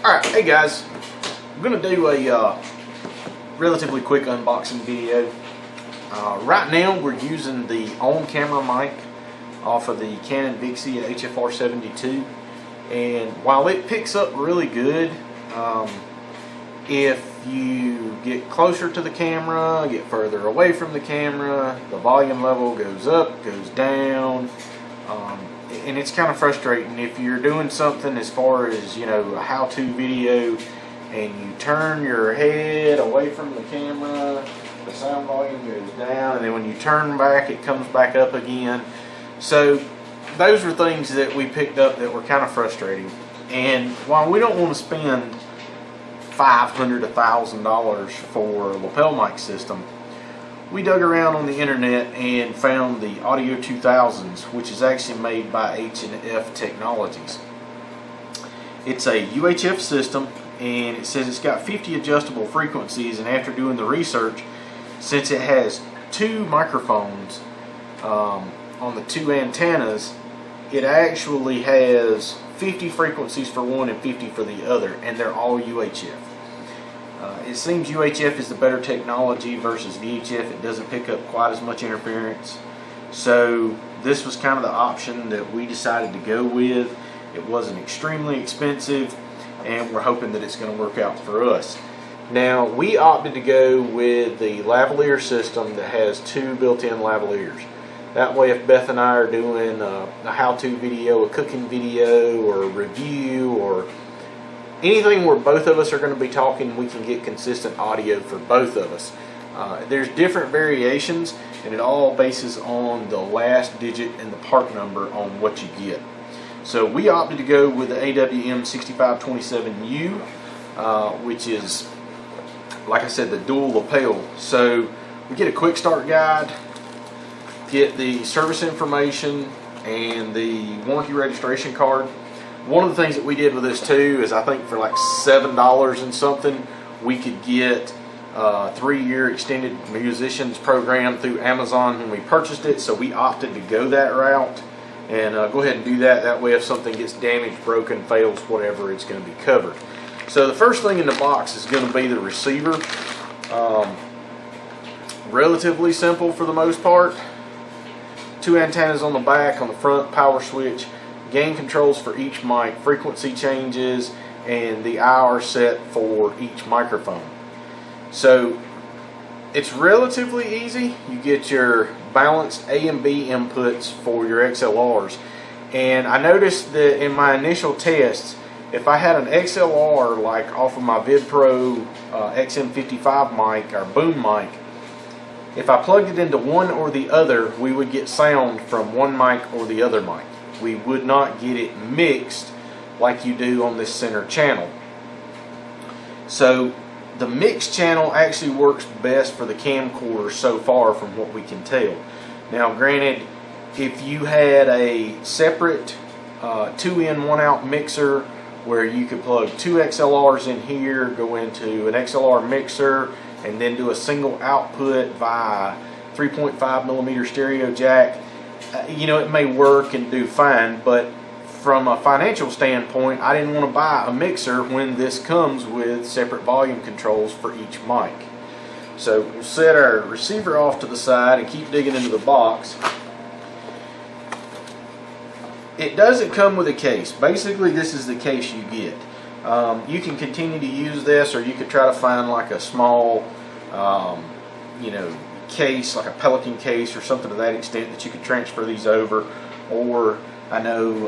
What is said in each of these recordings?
Alright, hey guys, I'm going to do a relatively quick unboxing video. Right now we're using the on-camera mic off of the Canon Vixia HFR72, and while it picks up really good, if you get closer to the camera, get further away from the camera, the volume level goes up, goes down, and it's kind of frustrating if you're doing something as far as, you know, a how-to video and you turn your head away from the camera, the sound volume goes down, and then when you turn back it comes back up again. So those were things that we picked up that were kind of frustrating, and while we don't want to spend $500 to $1,000 for a lapel mic system, we dug around on the internet and found the Audio 2000s, which is actually made by H&F Technologies. It's a UHF system, and it says it's got 50 adjustable frequencies, and after doing the research, since it has two microphones on the two antennas, it actually has 50 frequencies for one and 50 for the other, and they're all UHF. It seems UHF is the better technology versus VHF. It doesn't pick up quite as much interference. So this was kind of the option that we decided to go with. It wasn't extremely expensive, and we're hoping that it's going to work out for us. Now, we opted to go with the lavalier system that has two built-in lavaliers. That way, if Beth and I are doing a how-to video, a cooking video, or a review, or anything where both of us are going to be talking, we can get consistent audio for both of us. There's different variations, and it all bases on the last digit and the part number on what you get. So we opted to go with the AWM6527U, which is, like I said, the dual lapel. So we get a quick start guide, get the service information, and the warranty registration card. One of the things that we did with this too is, I think for like $7 and something, we could get a 3-year extended musicians program through Amazon when we purchased it. So we opted to go that route, and go ahead and do that. That way, if something gets damaged, broken, fails, whatever, it's going to be covered. So the first thing in the box is going to be the receiver. Relatively simple for the most part. Two antennas on the back, on the front, power switch, gain controls for each mic, frequency changes, and the IR set for each microphone. So it's relatively easy. You get your balanced A and B inputs for your XLRs, and I noticed that in my initial tests, if I had an XLR like off of my VidPro XM55 mic or boom mic, if I plugged it into one or the other, we would get sound from one mic or the other mic. We would not get it mixed like you do on this center channel. So the mixed channel actually works best for the camcorder so far, from what we can tell. Now granted, if you had a separate 2-in 1-out mixer where you could plug two XLRs in here, go into an XLR mixer, and then do a single output via 3.5mm stereo jack, you know, it may work and do fine, but from a financial standpoint, I didn't want to buy a mixer when this comes with separate volume controls for each mic. So we'll set our receiver off to the side and keep digging into the box. It doesn't come with a case. Basically, this is the case you get. You can continue to use this, or you could try to find like a small, you know, case, like a Pelican case or something to that extent, that you could transfer these over. Or I know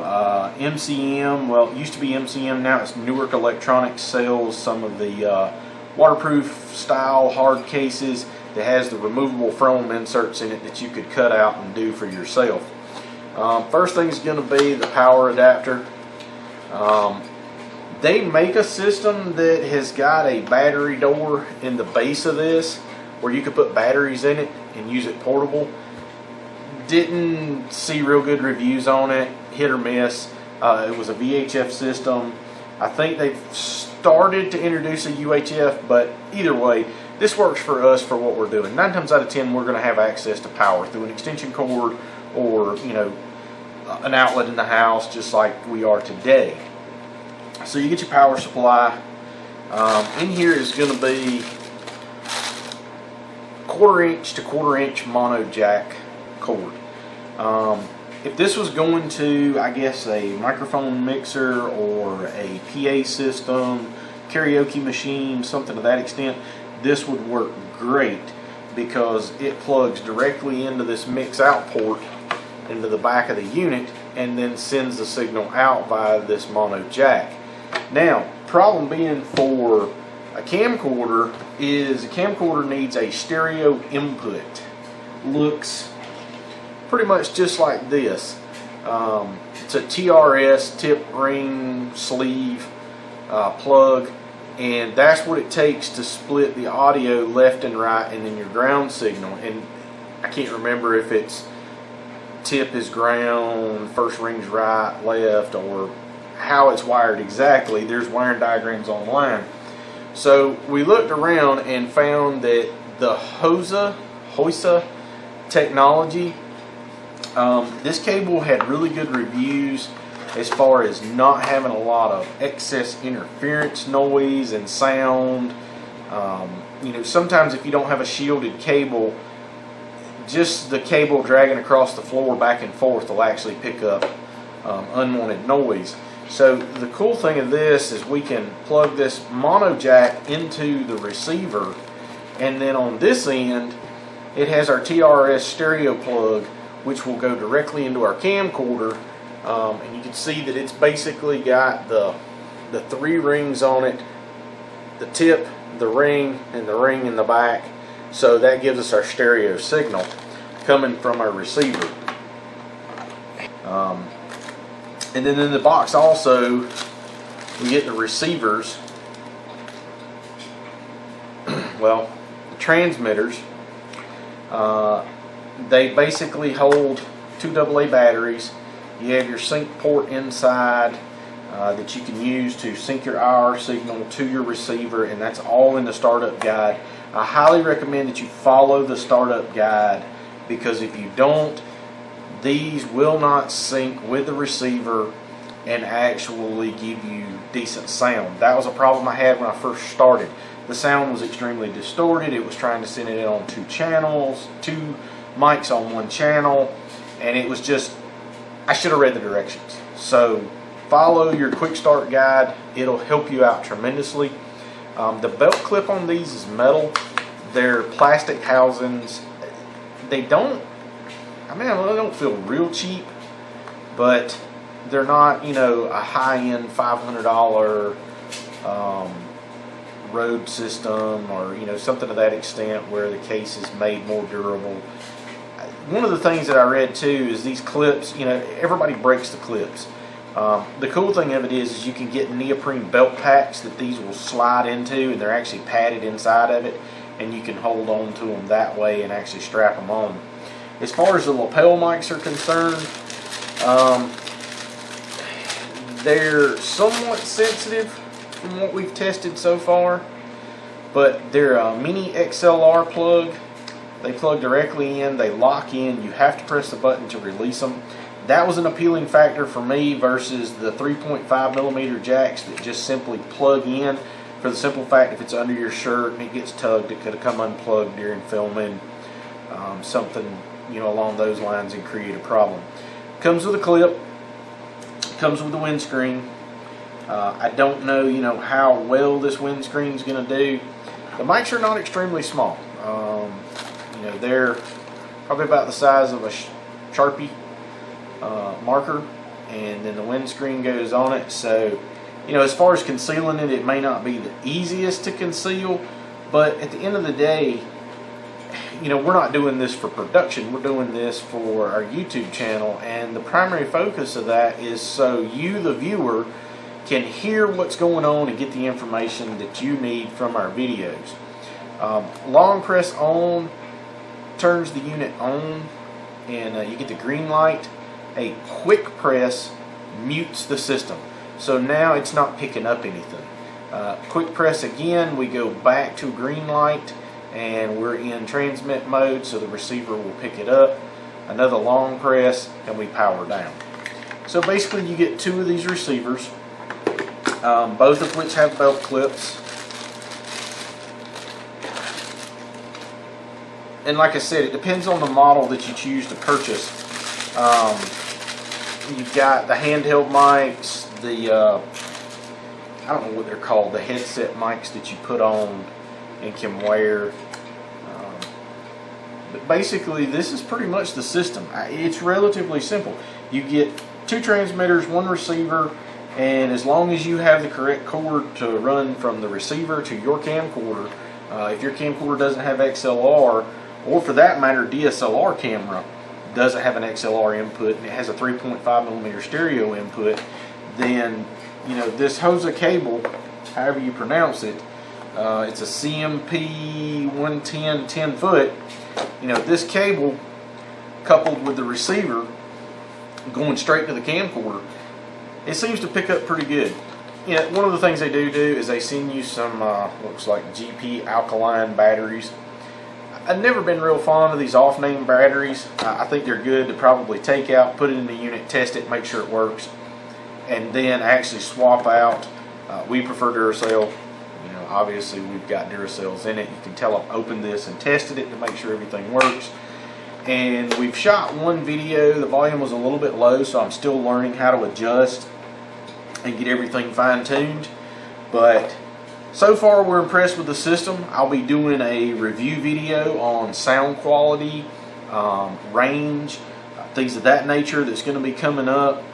MCM, well, it used to be MCM, now it's Newark Electronics, sells some of the waterproof style hard cases that has the removable foam inserts in it that you could cut out and do for yourself. First thing is going to be the power adapter. They make a system that has got a battery door in the base of this where you could put batteries in it and use it portable. Didn't see real good reviews on it, hit or miss. It was a VHF system. I think they've started to introduce a UHF, but either way, this works for us for what we're doing. 9 times out of 10, we're going to have access to power through an extension cord, or, you know, an outlet in the house, just like we are today. So you get your power supply. In here is going to be 1/4 inch to 1/4 inch mono jack cord. If this was going to, I guess, a microphone mixer or a PA system, karaoke machine, something to that extent, this would work great because it plugs directly into this mix out port into the back of the unit and then sends the signal out via this mono jack. Now, problem being for a camcorder is a camcorder needs a stereo input. Looks pretty much just like this. It's a TRS, tip, ring, sleeve plug, and that's what it takes to split the audio left and right and then your ground signal. And I can't remember if it's tip is ground, first ring's right, left, or how it's wired exactly. There's wiring diagrams online. So we looked around and found that the HOSA technology, this cable had really good reviews as far as not having a lot of excess interference noise and sound. You know, sometimes if you don't have a shielded cable, just the cable dragging across the floor back and forth will actually pick up unwanted noise. So the cool thing of this is we can plug this mono jack into the receiver, and then on this end it has our TRS stereo plug, which will go directly into our camcorder, and you can see that it's basically got the 3 rings on it, the tip, the ring, and the ring in the back. So that gives us our stereo signal coming from our receiver. And then in the box also we get the receivers, well, the transmitters. They basically hold 2 AA batteries. You have your sync port inside that you can use to sync your IR signal to your receiver, and that's all in the startup guide. I highly recommend that you follow the startup guide, because if you don't, these will not sync with the receiver and actually give you decent sound. That was a problem I had when I first started. The sound was extremely distorted. It was trying to send it on 2 channels, 2 mics on 1 channel, and it was just, I should have read the directions. So follow your quick start guide. It'll help you out tremendously. The belt clip on these is metal. They're plastic housings. They don't, I mean, they don't feel real cheap, but they're not, you know, a high-end $500 Rode system, or, you know, something to that extent where the case is made more durable. One of the things that I read too is these clips, you know, everybody breaks the clips. The cool thing of it is you can get neoprene belt packs that these will slide into, and they're actually padded inside of it, and you can hold on to them that way and actually strap them on. As far as the lapel mics are concerned, they're somewhat sensitive from what we've tested so far, but they're a mini XLR plug. They plug directly in, they lock in, you have to press the button to release them. That was an appealing factor for me versus the 3.5mm jacks that just simply plug in, for the simple fact if it's under your shirt and it gets tugged, it could have come unplugged during filming, something, you know, along those lines, and create a problem. Comes with a clip, comes with the windscreen. I don't know, you know, how well this windscreen is going to do. The mics are not extremely small. You know, they're probably about the size of a Sharpie marker, and then the windscreen goes on it. So, you know, as far as concealing it, it may not be the easiest to conceal, but at the end of the day, you know, we're not doing this for production. We're doing this for our YouTube channel, and the primary focus of that is so you, the viewer, can hear what's going on and get the information that you need from our videos. Long press on turns the unit on, and you get the green light. A quick press mutes the system, so now it's not picking up anything. Quick press again, we go back to green light, and we're in transmit mode, so the receiver will pick it up. Another long press, and we power down. So basically you get 2 of these receivers. both of which have belt clips. And like I said, it depends on the model that you choose to purchase. You've got the handheld mics, the I don't know what they're called, the headset mics that you put on and can wear. But basically, this is pretty much the system. It's relatively simple. You get 2 transmitters, 1 receiver, and as long as you have the correct cord to run from the receiver to your camcorder, if your camcorder doesn't have XLR, or for that matter DSLR camera doesn't have an XLR input and it has a 3.5mm stereo input, then this HOSA cable, however you pronounce it, it's a CMP 110 10 foot. This cable coupled with the receiver going straight to the camcorder, it seems to pick up pretty good. One of the things they do is they send you some looks like GP alkaline batteries. I've never been real fond of these off-name batteries. I think they're good to probably take out, put it in the unit, test it, make sure it works, and then actually swap out. We prefer Duracell. Obviously we've got Duracells in it. You can tell I've opened this and tested it to make sure everything works. And we've shot one video. The volume was a little bit low, so I'm still learning how to adjust and get everything fine-tuned. But so far we're impressed with the system. I'll be doing a review video on sound quality, range, things of that nature that's going to be coming up.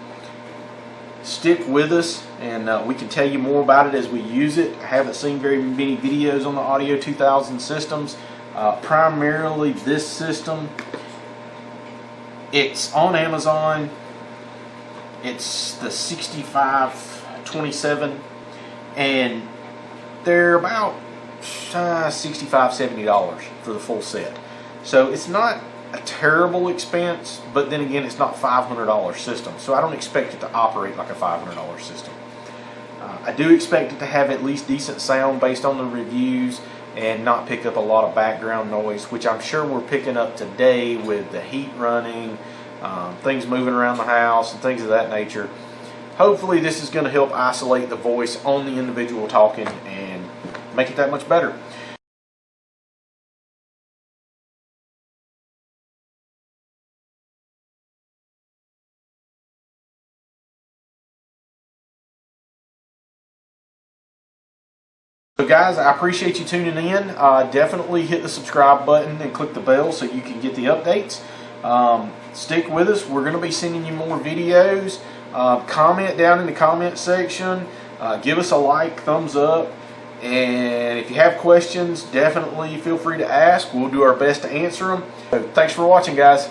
Stick with us, and we can tell you more about it as we use it. I haven't seen very many videos on the Audio 2000 systems. Primarily this system. It's on Amazon. It's the 6527, and they're about $65–70 for the full set. So it's not a terrible expense, but then again, it's not $500 system, so I don't expect it to operate like a $500 system. I do expect it to have at least decent sound based on the reviews and not pick up a lot of background noise, which I'm sure we're picking up today with the heat running, things moving around the house and things of that nature. Hopefully this is going to help isolate the voice on the individual talking and make it that much better. So guys, I appreciate you tuning in. Definitely hit the subscribe button and click the bell so you can get the updates. Stick with us. We're going to be sending you more videos. Comment down in the comment section. Give us a like, thumbs up. And if you have questions, definitely feel free to ask. We'll do our best to answer them. So thanks for watching, guys.